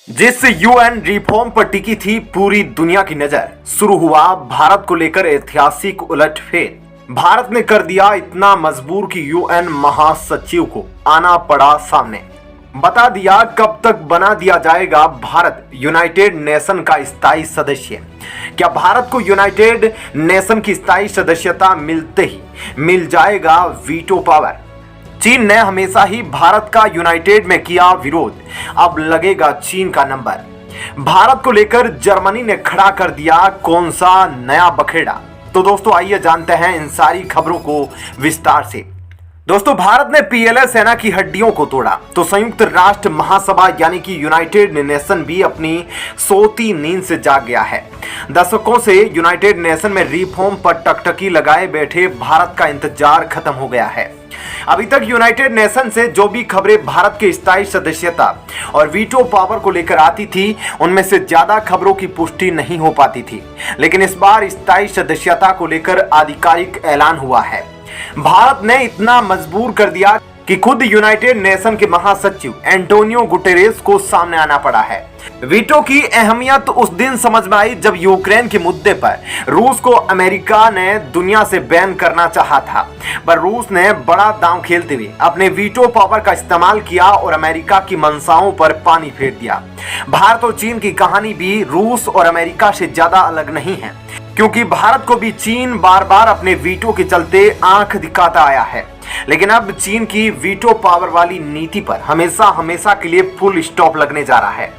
जिस UN reform पर टिकी थी पूरी दुनिया की नजर, शुरू हुआ भारत को लेकर ऐतिहासिक उलटफेर। भारत ने कर दिया इतना मजबूर कि यूएन महासचिव को आना पड़ा सामने। बता दिया कब तक बना दिया जाएगा भारत यूनाइटेड नेशन का स्थायी सदस्य। क्या भारत को यूनाइटेड नेशन की स्थायी सदस्यता मिलते ही मिल जाएगा वीटो पावर? चीन ने हमेशा ही भारत का यूनाइटेड में किया विरोध, अब लगेगा चीन का नंबर। भारत को लेकर जर्मनी ने खड़ा कर दिया कौन सा नया बखेड़ा? तो दोस्तों आइए जानते हैं इन सारी खबरों को विस्तार से। दोस्तों, भारत ने पीएलए सेना की हड्डियों को तोड़ा तो संयुक्त राष्ट्र महासभा यानी कि यूनाइटेड नेशन भी अपनी सोती नींद से जाग गया है। दशकों से यूनाइटेड नेशन में रिफॉर्म पर टकटकी लगाए बैठे भारत का इंतजार खत्म हो गया है। अभी तक यूनाइटेड नेशन से जो भी खबरें भारत के स्थायी सदस्यता और वीटो पावर को लेकर आती थी, उनमें से ज्यादा खबरों की पुष्टि नहीं हो पाती थी। लेकिन इस बार स्थायी सदस्यता को लेकर आधिकारिक ऐलान हुआ है। भारत ने इतना मजबूर कर दिया कि खुद यूनाइटेड नेशन के महासचिव एंटोनियो गुटेरेस को सामने आना पड़ा है। वीटो की अहमियत उस दिन समझ में आई जब यूक्रेन के मुद्दे पर रूस को अमेरिका ने दुनिया से बैन करना चाहा था, पर रूस ने बड़ा दांव खेलते हुए अपने वीटो पावर का इस्तेमाल किया और अमेरिका की मंशाओं पर पानी फेर दिया। भारत और चीन की कहानी भी रूस और अमेरिका से ज्यादा अलग नहीं है, क्योंकि भारत को भी चीन बार बार अपने वीटो के चलते आंख दिखाता आया है। लेकिन अब चीन की वीटो पावर वाली नीति पर हमेशा के लिए फुल स्टॉप लगने जा रहा है,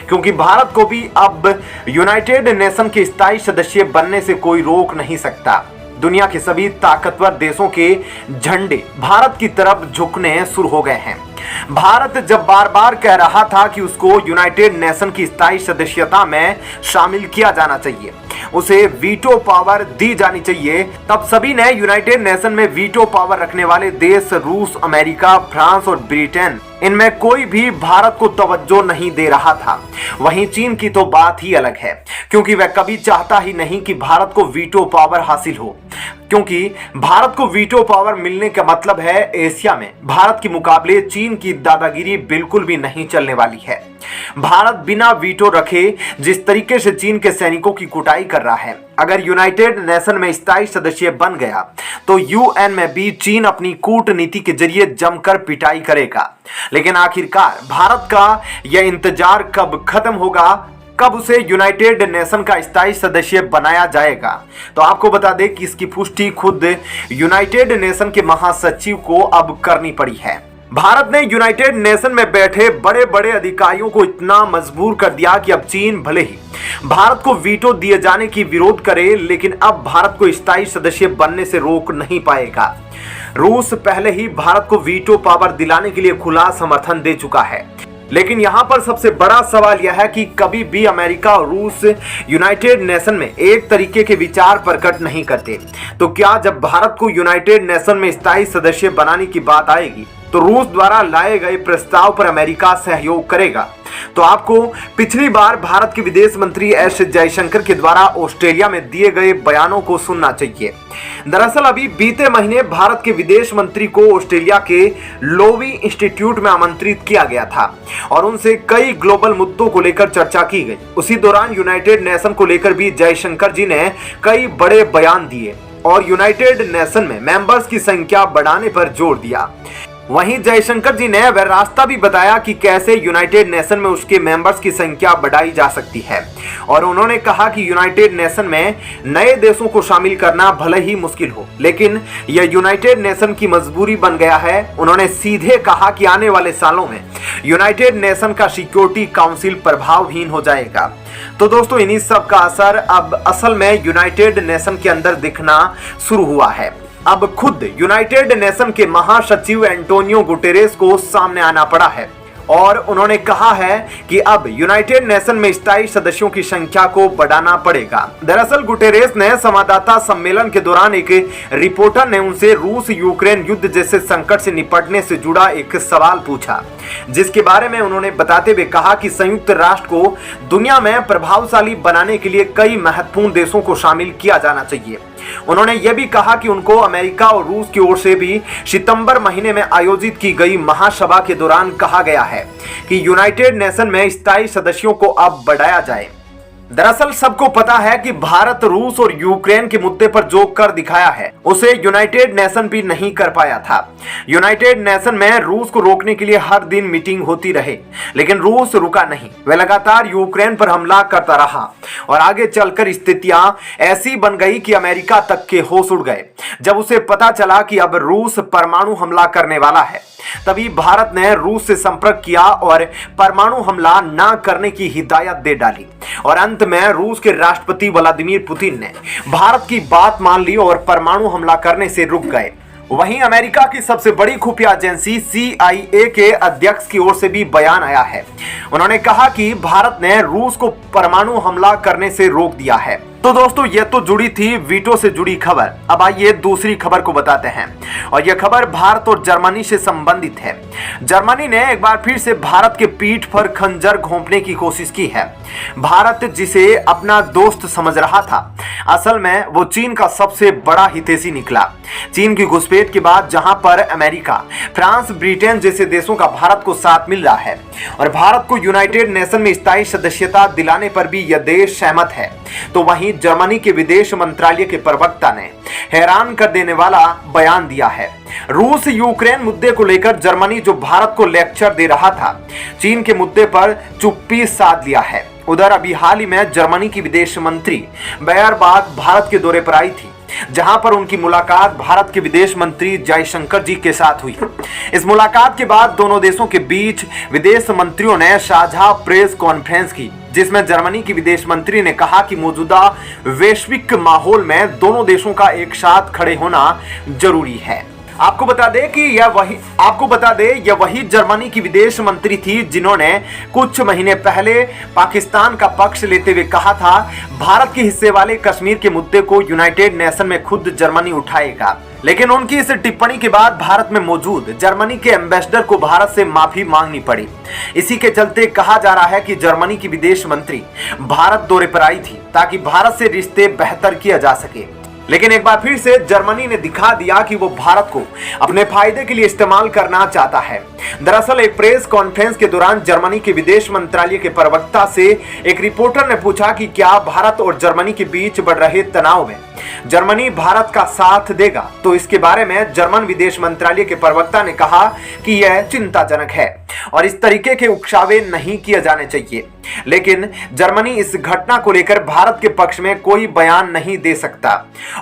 क्योंकि भारत को भी अब यूनाइटेड नेशन के स्थायी सदस्य बनने से कोई रोक नहीं सकता। दुनिया के सभी ताकतवर देशों के झंडे भारत की तरफ झुकने शुरू हो गए हैं। भारत जब बार बार कह रहा था कि उसको यूनाइटेड नेशन की स्थायी सदस्यता में शामिल किया जाना चाहिए, उसे वीटो पावर दी जानी चाहिए, तब सभी ने यूनाइटेड नेशन में वीटो पावर रखने वाले देश रूस, अमेरिका, फ्रांस और ब्रिटेन, इनमें कोई भी भारत को तवज्जो नहीं दे रहा था। वहीं चीन की तो बात ही अलग है, क्योंकि वह कभी चाहता ही नहीं कि भारत को वीटो पावर हासिल हो, क्योंकि भारत को वीटो पावर मिलने का मतलब है एशिया में भारत के मुकाबले चीन की दादागिरी बिल्कुल भी नहीं चलने वाली है। भारत बिना वीटो रखे जिस तरीके से चीन के सैनिकों की कुटाई कर रहा है, अगर यूनाइटेड नेशन में स्थायी सदस्य बन गया तो यूएन में भी चीन अपनी कूटनीति के जरिए जमकर पिटाई करेगा। लेकिन आखिरकार भारत का यह इंतजार कब खत्म होगा, कब उसे यूनाइटेड नेशन का स्थायी सदस्य बनाया जाएगा? तो आपको बता दें कि इसकी पुष्टि खुद यूनाइटेड नेशन के महासचिव को अब करनी पड़ी है। भारत ने यूनाइटेड नेशन में बैठे बड़े बड़े अधिकारियों को इतना मजबूर कर दिया कि अब चीन भले ही भारत को वीटो दिए जाने की विरोध करे, लेकिन अब भारत को स्थायी सदस्य बनने से रोक नहीं पाएगा। रूस पहले ही भारत को वीटो पावर दिलाने के लिए खुला समर्थन दे चुका है। लेकिन यहाँ पर सबसे बड़ा सवाल यह है कि कभी भी अमेरिका और रूस यूनाइटेड नेशन में एक तरीके के विचार प्रकट नहीं करते, तो क्या जब भारत को यूनाइटेड नेशन में स्थायी सदस्य बनाने की बात आएगी तो रूस द्वारा लाए गए प्रस्ताव पर अमेरिका सहयोग करेगा? तो आपको पिछली बार भारत के विदेश मंत्री एस जयशंकर के द्वारा ऑस्ट्रेलिया में दिए गए बयानों को सुनना चाहिए। दरअसल अभी बीते महीने भारत के विदेश मंत्री को ऑस्ट्रेलिया के लोवी इंस्टीट्यूट में आमंत्रित किया गया था और उनसे कई ग्लोबल मुद्दों को लेकर चर्चा की गई। उसी दौरान यूनाइटेड नेशन को लेकर भी जयशंकर जी ने कई बड़े बयान दिए और यूनाइटेड नेशन में मेंबर्स की संख्या बढ़ाने पर जोर दिया। वहीं जयशंकर जी ने वह रास्ता भी बताया कि कैसे यूनाइटेड नेशन में उसके मेंबर्स की संख्या बढ़ाई जा सकती है, और उन्होंने कहा कि यूनाइटेड नेशन में नए देशों को शामिल करना भले ही मुश्किल हो, लेकिन यह यूनाइटेड नेशन की मजबूरी बन गया है। उन्होंने सीधे कहा कि आने वाले सालों में यूनाइटेड नेशन का सिक्योरिटी काउंसिल प्रभावहीन हो जाएगा। तो दोस्तों, इन्हीं सब का असर अब असल में यूनाइटेड नेशन के अंदर दिखना शुरू हुआ है। अब खुद यूनाइटेड नेशन के महासचिव एंटोनियो गुटेरेस को सामने आना पड़ा है और उन्होंने कहा है कि अब यूनाइटेड नेशन में स्थायी सदस्यों की संख्या को बढ़ाना पड़ेगा। दरअसल गुटेरेस ने संवाददाता सम्मेलन के दौरान एक रिपोर्टर ने उनसे रूस यूक्रेन युद्ध जैसे संकट से निपटने से जुड़ा एक सवाल पूछा, जिसके बारे में उन्होंने बताते हुए कहा कि संयुक्त राष्ट्र को दुनिया में प्रभावशाली बनाने के लिए कई महत्वपूर्ण देशों को शामिल किया जाना चाहिए। उन्होंने यह भी कहा कि उनको अमेरिका और रूस की ओर से भी सितंबर महीने में आयोजित की गई महासभा के दौरान कहा गया है है कि यूनाइटेड नेशन में स्थायी सदस्यों को अब बढ़ाया जाए। दरअसल सबको पता है कि भारत रूस और यूक्रेन के मुद्दे पर जो कर दिखाया है उसे यूनाइटेड नेशन भी नहीं कर पाया था। यूनाइटेड नेशन में रूस को रोकने के लिए हर दिन मीटिंग होती रहे, लेकिन रूस रुका नहीं। वह लगातार यूक्रेन पर हमला करता रहा और आगे चलकर स्थितियां ऐसी बन गई कि अमेरिका तक के होश उड़ गए। जब उसे पता चला कि अब रूस परमाणु हमला करने वाला है, तभी भारत ने रूस से संपर्क किया और परमाणु हमला न करने की हिदायत दे डाली। और अंत में रूस के राष्ट्रपति व्लादिमीर पुतिन ने भारत की बात मान ली और परमाणु हमला करने से रुक गए। वहीं अमेरिका की सबसे बड़ी खुफिया एजेंसी CIA के अध्यक्ष की ओर से भी बयान आया है। उन्होंने कहा कि भारत ने रूस को परमाणु हमला करने से रोक दिया है। तो दोस्तों, ये तो जुड़ी थी वीटो से जुड़ी खबर। अब आइए दूसरी खबर को बताते हैं, और यह खबर भारत और जर्मनी से संबंधित है। जर्मनी ने एक बार फिर से भारत के पीठ पर खंजर घोंपने की कोशिश की है। भारत जिसे अपना दोस्त समझ रहा था, असल में वो चीन का सबसे बड़ा हितैषी निकला। चीन की घुसपैठ के बाद जहां पर अमेरिका, फ्रांस, ब्रिटेन जैसे देशों का भारत को साथ मिल रहा है और भारत को यूनाइटेड नेशन में स्थायी सदस्यता दिलाने पर भी यह देश सहमत है, तो वहीं जर्मनी के विदेश मंत्रालय के प्रवक्ता ने हैरान कर देने वाला बयान दिया है। रूस यूक्रेन मुद्दे को लेकर जर्मनी जो भारत को लेक्चर दे रहा था, चीन के मुद्दे पर चुप्पी साध लिया है। उधर अभी हाल ही में जर्मनी की विदेश मंत्री बेयरबाख भारत के दौरे पर आई थी, जहां पर उनकी मुलाकात भारत के विदेश मंत्री जयशंकर जी के साथ हुई। इस मुलाकात के बाद दोनों देशों के बीच विदेश मंत्रियों ने साझा प्रेस कॉन्फ्रेंस की, जिसमें जर्मनी की विदेश मंत्री ने कहा कि मौजूदा वैश्विक माहौल में दोनों देशों का एक साथ खड़े होना जरूरी है। आपको बता दें कि यह वही जर्मनी की विदेश मंत्री थी जिन्होंने कुछ महीने पहले पाकिस्तान का पक्ष लेते हुए कहा था, भारत के हिस्से वाले कश्मीर के मुद्दे को यूनाइटेड नेशन में खुद जर्मनी उठाएगा। लेकिन उनकी इस टिप्पणी के बाद भारत में मौजूद जर्मनी के एम्बेसडर को भारत से माफी मांगनी पड़ी। इसी के चलते कहा जा रहा है कि जर्मनी की विदेश मंत्री भारत दौरे पर आई थी ताकि भारत से रिश्ते बेहतर किया जा सके। लेकिन एक बार फिर से जर्मनी ने दिखा दिया कि वो भारत को अपने फायदे के लिए इस्तेमाल करना चाहता है। दरअसल एक प्रेस कॉन्फ्रेंस के दौरान जर्मनी के विदेश मंत्रालय के प्रवक्ता से एक रिपोर्टर ने पूछा कि क्या भारत और जर्मनी के बीच बढ़ रहे तनाव में जर्मनी भारत का साथ देगा, तो इसके बारे में जर्मन विदेश मंत्रालय के प्रवक्ता ने कहा कि यह चिंताजनक है और इस तरीके के उकसावे नहीं किए जाने चाहिए। लेकिन जर्मनी इस घटना को लेकर भारत के पक्ष में कोई बयान नहीं दे सकता।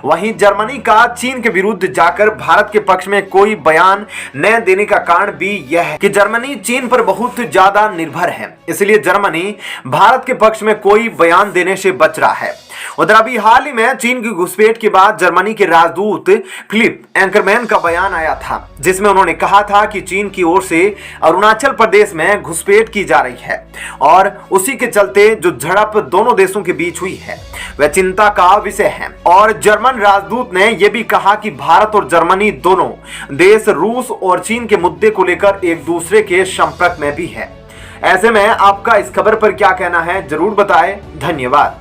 वहीं जर्मनी का चीन के विरुद्ध जाकर भारत के पक्ष में कोई बयान न देने का कारण भी यह है कि जर्मनी चीन पर बहुत ज्यादा निर्भर है, इसलिए जर्मनी भारत के पक्ष में कोई बयान देने से बच रहा है। उधर अभी हाल ही में चीन की घुसपैठ के बाद जर्मनी के राजदूत फिलिप एंकरमैन का बयान आया था, जिसमें उन्होंने कहा था कि चीन की ओर से अरुणाचल प्रदेश में घुसपैठ की जा रही है और उसी के चलते जो झड़प दोनों देशों के बीच हुई है वह चिंता का विषय है। और जर्मन राजदूत ने यह भी कहा कि भारत और जर्मनी दोनों देश रूस और चीन के मुद्दे को लेकर एक दूसरे के संपर्क में भी है। ऐसे में आपका इस खबर पर क्या कहना है, जरूर बताएं। धन्यवाद।